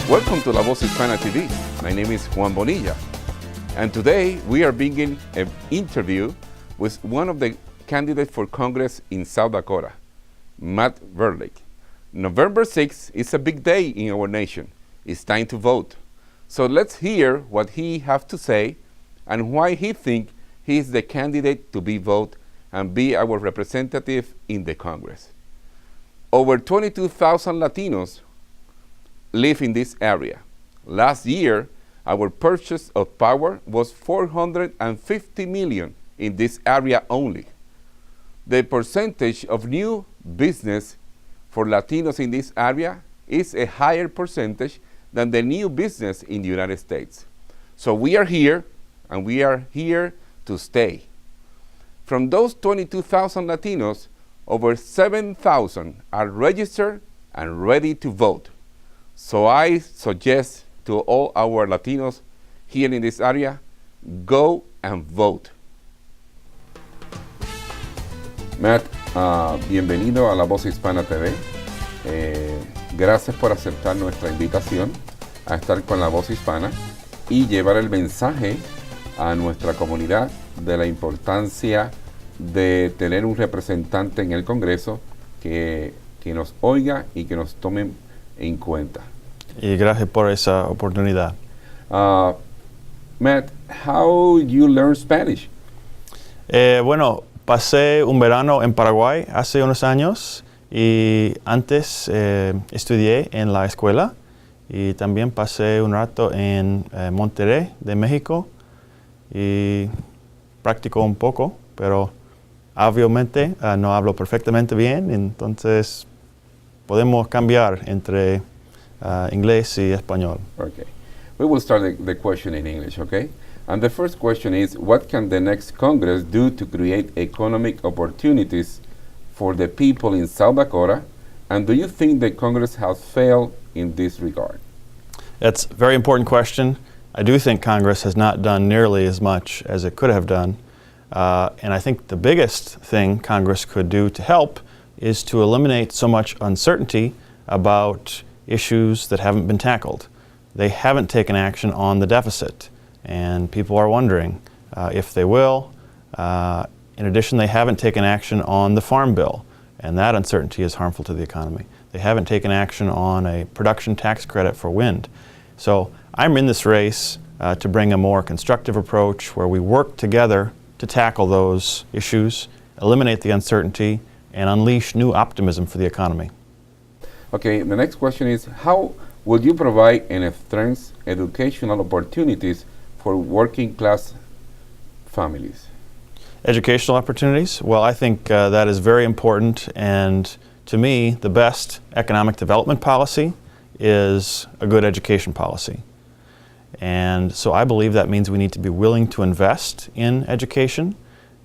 Welcome to Voz Hispana TV. My name is Juan Bonilla, and today we are beginning an interview with one of the candidates for Congress in South Dakota, Matt Varilek. November 6th is a big day in our nation. It's time to vote. So let's hear what he has to say and why he thinks he is the candidate to be voted and be our representative in the Congress. Over 22,000 Latinos live in this area. Last year, our purchase of power was $450 million in this area only. The percentage of new business for Latinos in this area is a higher percentage than the new business in the United States. So we are here, and we are here to stay. From those 22,000 Latinos, over 7,000 are registered and ready to vote. So I suggest to all our Latinos here in this area, go and vote. Matt, bienvenido a la Voz Hispana TV. Gracias por aceptar nuestra invitación a estar con la Voz Hispana y llevar el mensaje a nuestra comunidad de la importancia de tener un representante en el Congreso que nos oiga y que nos tome en cuenta. Y gracias por esa oportunidad. Matt, how you learn Spanish? Bueno, pasé un verano en Paraguay hace unos años y antes estudié en la escuela y también pasé un rato en Monterrey de México y practico un poco, pero obviamente no hablo perfectamente bien, entonces podemos cambiar entre inglés y español. Okay. We will start the question in English, okay? And the first question is, what can the next Congress do to create economic opportunities for the people in South Dakota? And do you think the Congress has failed in this regard? That's a very important question. I do think Congress has not done nearly as much as it could have done. And I think the biggest thing Congress could do to help is to eliminate so much uncertainty about issues that haven't been tackled. They haven't taken action on the deficit, and people are wondering if they will. In addition, they haven't taken action on the farm bill, and that uncertainty is harmful to the economy. They haven't taken action on a production tax credit for wind. So I'm in this race to bring a more constructive approach where we work together to tackle those issues, eliminate the uncertainty, and unleash new optimism for the economy. Okay, the next question is, how will you provide and enhance educational opportunities for working class families? Educational opportunities? Well, I think that is very important, and to me, the best economic development policy is a good education policy. And so I believe that means we need to be willing to invest in education,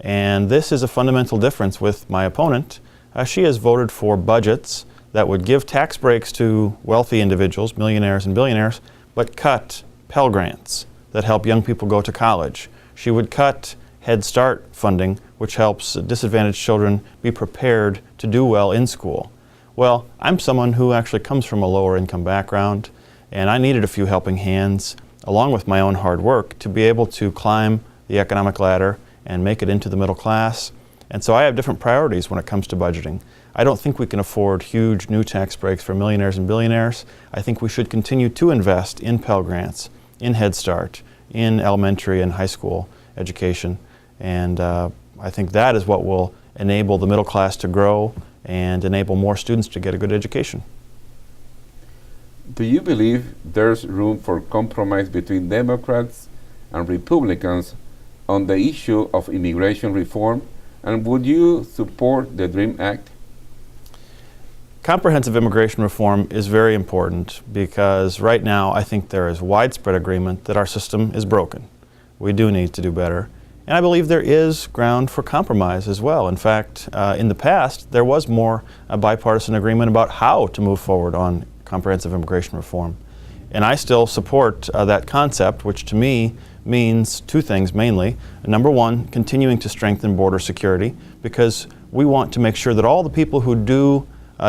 and this is a fundamental difference with my opponent. She has voted for budgets that would give tax breaks to wealthy individuals, millionaires and billionaires, but cut Pell Grants that help young people go to college. She would cut Head Start funding, which helps disadvantaged children be prepared to do well in school. Well, I'm someone who actually comes from a lower income background, and I needed a few helping hands, along with my own hard work, to be able to climb the economic ladder and make it into the middle class. And so I have different priorities when it comes to budgeting. I don't think we can afford huge new tax breaks for millionaires and billionaires. I think we should continue to invest in Pell Grants, in Head Start, in elementary and high school education. And I think that is what will enable the middle class to grow and enable more students to get a good education. Do you believe there's room for compromise between Democrats and Republicans on the issue of immigration reform? And would you support the DREAM Act? Comprehensive immigration reform is very important because right now I think there is widespread agreement that our system is broken. We do need to do better. And I believe there is ground for compromise as well. In fact, in the past, there was more bipartisan agreement about how to move forward on comprehensive immigration reform. And I still support that concept, which to me means two things mainly. Number one, continuing to strengthen border security, because we want to make sure that all the people who do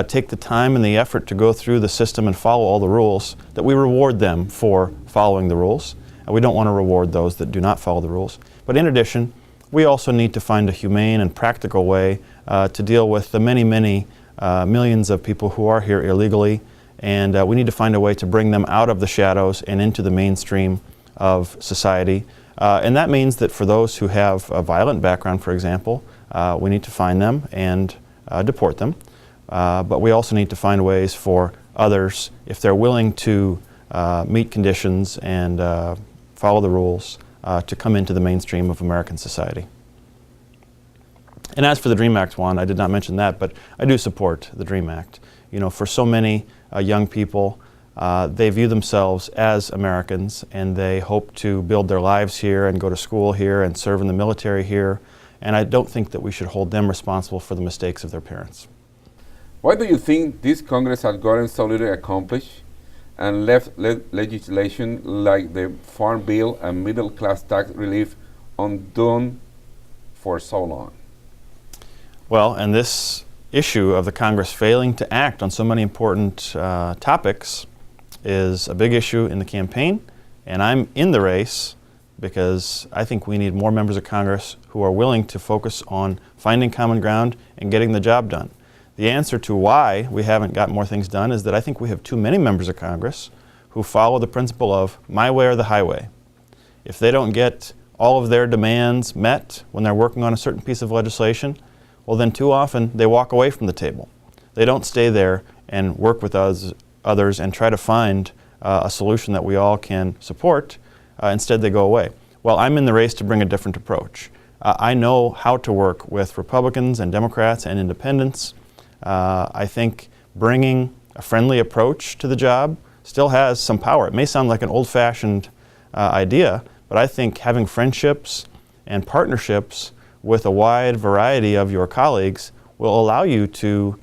take the time and the effort to go through the system and follow all the rules, that we reward them for following the rules. We don't want to reward those that do not follow the rules. But in addition, we also need to find a humane and practical way to deal with the many, many millions of people who are here illegally, and we need to find a way to bring them out of the shadows and into the mainstream of society. And that means that for those who have a violent background, for example, we need to find them and deport them. But we also need to find ways for others, if they're willing to meet conditions and follow the rules, to come into the mainstream of American society. And as for the DREAM Act, Juan, I did not mention that, but I do support the DREAM Act. You know, for so many young people, they view themselves as Americans, and they hope to build their lives here and go to school here and serve in the military here. And I don't think that we should hold them responsible for the mistakes of their parents. Why do you think this Congress has gotten so little accomplished and left legislation like the Farm Bill and middle-class tax relief undone for so long? Well, and this issue of the Congress failing to act on so many important topics is a big issue in the campaign, and I'm in the race because I think we need more members of Congress who are willing to focus on finding common ground and getting the job done. The answer to why we haven't got more things done is that I think we have too many members of Congress who follow the principle of my way or the highway. If they don't get all of their demands met when they're working on a certain piece of legislation, well then too often they walk away from the table. They don't stay there and work with others and try to find a solution that we all can support. Instead they go away. Well, I'm in the race to bring a different approach. I know how to work with Republicans and Democrats and independents. I think bringing a friendly approach to the job still has some power. It may sound like an old-fashioned idea, but I think having friendships and partnerships with a wide variety of your colleagues will allow you to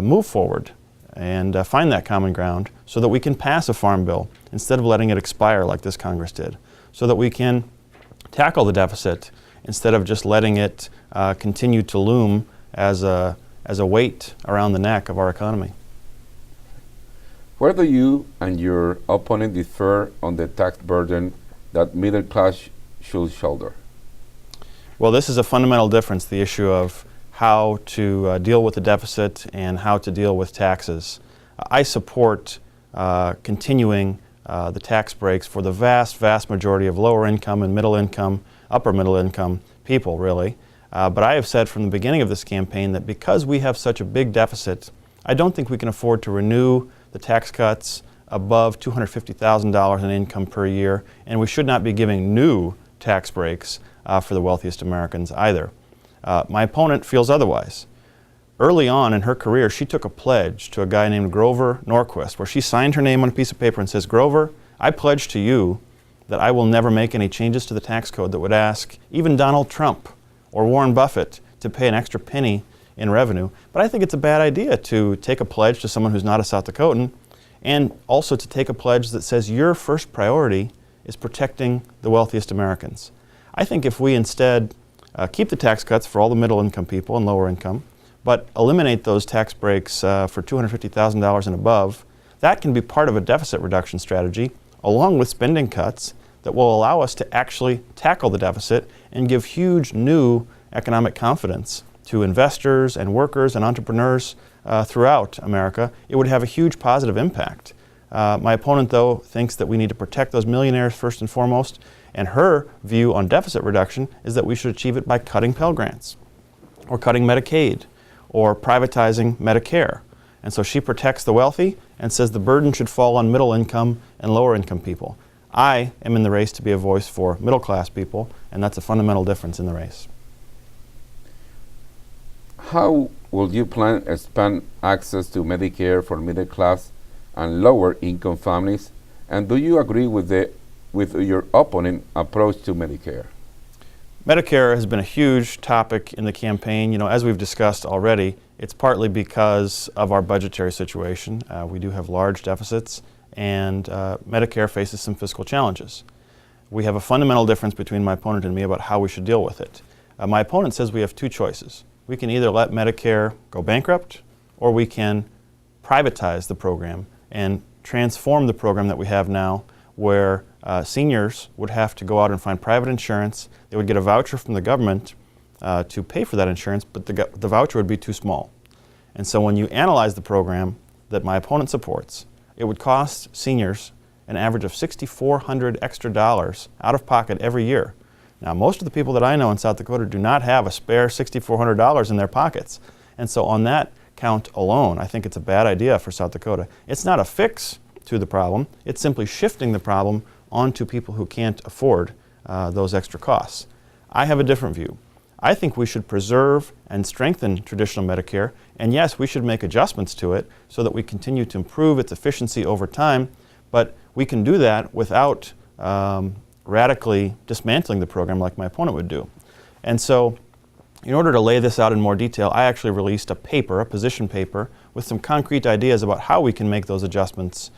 move forward and find that common ground so that we can pass a farm bill instead of letting it expire like this Congress did, so that we can tackle the deficit instead of just letting it continue to loom as a weight around the neck of our economy. Where do you and your opponent differ on the tax burden that middle class should shoulder? Well, this is a fundamental difference, the issue of how to deal with the deficit and how to deal with taxes. I support continuing the tax breaks for the vast, vast majority of lower income and middle income, upper middle income people, really. But I have said from the beginning of this campaign that because we have such a big deficit, I don't think we can afford to renew the tax cuts above $250,000 in income per year, and we should not be giving new tax breaks for the wealthiest Americans either. My opponent feels otherwise. Early on in her career, she took a pledge to a guy named Grover Norquist, where she signed her name on a piece of paper and says, "Grover, I pledge to you that I will never make any changes to the tax code that would ask even Donald Trump or Warren Buffett to pay an extra penny in revenue." But I think it's a bad idea to take a pledge to someone who's not a South Dakotan, and also to take a pledge that says your first priority is protecting the wealthiest Americans. I think if we instead keep the tax cuts for all the middle income people and lower income, but eliminate those tax breaks for $250,000 and above, that can be part of a deficit reduction strategy along with spending cuts that will allow us to actually tackle the deficit and give huge new economic confidence to investors and workers and entrepreneurs throughout America. It would have a huge positive impact. My opponent, though, thinks that we need to protect those millionaires first and foremost, and her view on deficit reduction is that we should achieve it by cutting Pell Grants or cutting Medicaid or privatizing Medicare. And so she protects the wealthy and says the burden should fall on middle income and lower income people. I am in the race to be a voice for middle class people, and that's a fundamental difference in the race. How will you plan to expand access to Medicare for middle class and lower income families? And do you agree with your opponent's approach to Medicare? Medicare has been a huge topic in the campaign. You know, as we've discussed already, it's partly because of our budgetary situation. We do have large deficits, and Medicare faces some fiscal challenges. We have a fundamental difference between my opponent and me about how we should deal with it. My opponent says we have two choices. We can either let Medicare go bankrupt, or we can privatize the program and transform the program that we have now, where seniors would have to go out and find private insurance. They would get a voucher from the government to pay for that insurance, but the voucher would be too small. And so when you analyze the program that my opponent supports, it would cost seniors an average of $6,400 extra out of pocket every year. Now, most of the people that I know in South Dakota do not have a spare $6,400 in their pockets. And so on that count alone, I think it's a bad idea for South Dakota. It's not a fix to the problem. It's simply shifting the problem onto people who can't afford those extra costs. I have a different view. I think we should preserve and strengthen traditional Medicare, and yes, we should make adjustments to it so that we continue to improve its efficiency over time, but we can do that without radically dismantling the program like my opponent would do. And so, in order to lay this out in more detail, I actually released a paper, a position paper, with some concrete ideas about how we can make those adjustments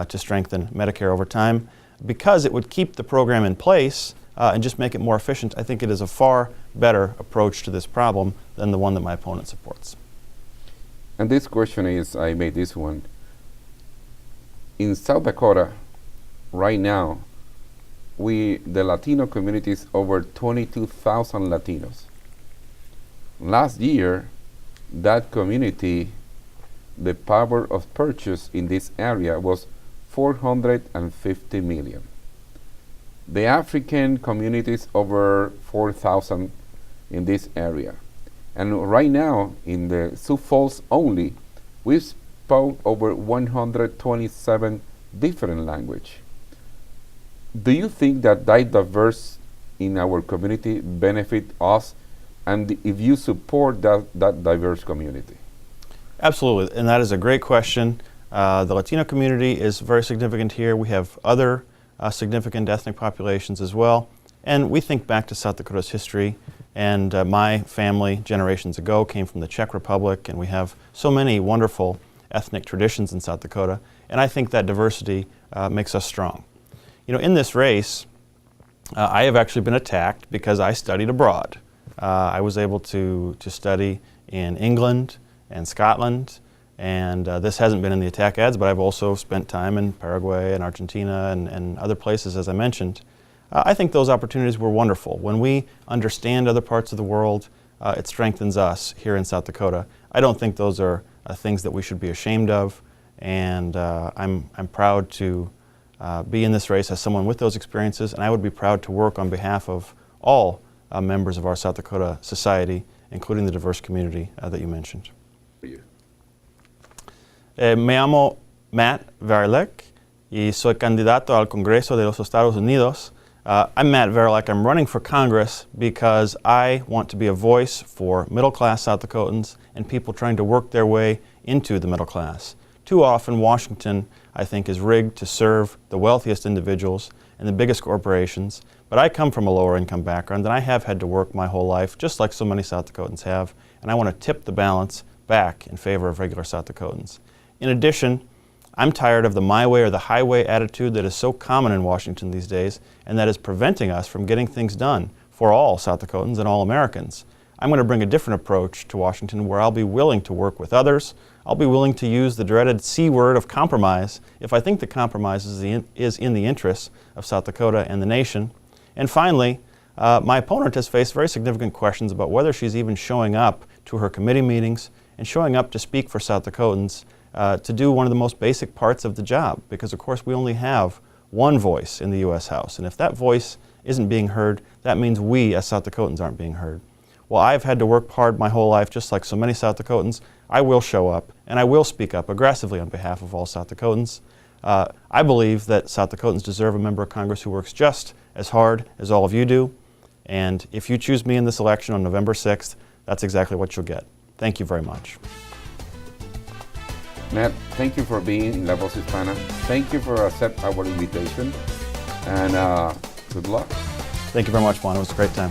to strengthen Medicare over time. Because it would keep the program in place and just make it more efficient, I think it is a far better approach to this problem than the one that my opponent supports. And this question is, I made this one. In South Dakota, right now, the Latino community is over 22,000 Latinos. Last year, that community, the power of purchase in this area was 450 million. The African community is over 4,000 in this area. And right now, in the Sioux Falls only, we spoke over 127 different languages. Do you think that diverse in our community benefit us, and if you support that diverse community? Absolutely, and that is a great question. The Latino community is very significant here. We have other significant ethnic populations as well. And we think back to South Dakota's history, and my family generations ago came from the Czech Republic, and we have so many wonderful ethnic traditions in South Dakota, and I think that diversity makes us strong. You know, in this race, I have actually been attacked because I studied abroad. I was able to study in England and Scotland, and this hasn't been in the attack ads, but I've also spent time in Paraguay and Argentina and other places, as I mentioned. I think those opportunities were wonderful. When we understand other parts of the world, it strengthens us here in South Dakota. I don't think those are things that we should be ashamed of, and I'm proud to be in this race as someone with those experiences, and I would be proud to work on behalf of all members of our South Dakota society, including the diverse community that you mentioned. Me llamo Matt Varilek y soy candidato al Congreso de los Estados Unidos. I'm Matt Varilek. I'm running for Congress because I want to be a voice for middle-class South Dakotans and people trying to work their way into the middle class. Too often, Washington, I think, is rigged to serve the wealthiest individuals and the biggest corporations. But I come from a lower-income background, and I have had to work my whole life, just like so many South Dakotans have, and I want to tip the balance back in favor of regular South Dakotans. In addition, I'm tired of the my way or the highway attitude that is so common in Washington these days, and that is preventing us from getting things done for all South Dakotans and all Americans. I'm going to bring a different approach to Washington, where I'll be willing to work with others. I'll be willing to use the dreaded C word of compromise if I think the compromise is in the interests of South Dakota and the nation. And finally, my opponent has faced very significant questions about whether she's even showing up to her committee meetings and showing up to speak for South Dakotans to do one of the most basic parts of the job, because of course we only have one voice in the U.S. House, and if that voice isn't being heard, that means we as South Dakotans aren't being heard. Well, I've had to work hard my whole life, just like so many South Dakotans. I will show up, and I will speak up aggressively on behalf of all South Dakotans. I believe that South Dakotans deserve a member of Congress who works just as hard as all of you do, and if you choose me in this election on November 6th, that's exactly what you'll get. Thank you very much. Matt, thank you for being in La Voz Hispana. Thank you for accepting our invitation, and good luck. Thank you very much, Juan. It was a great time.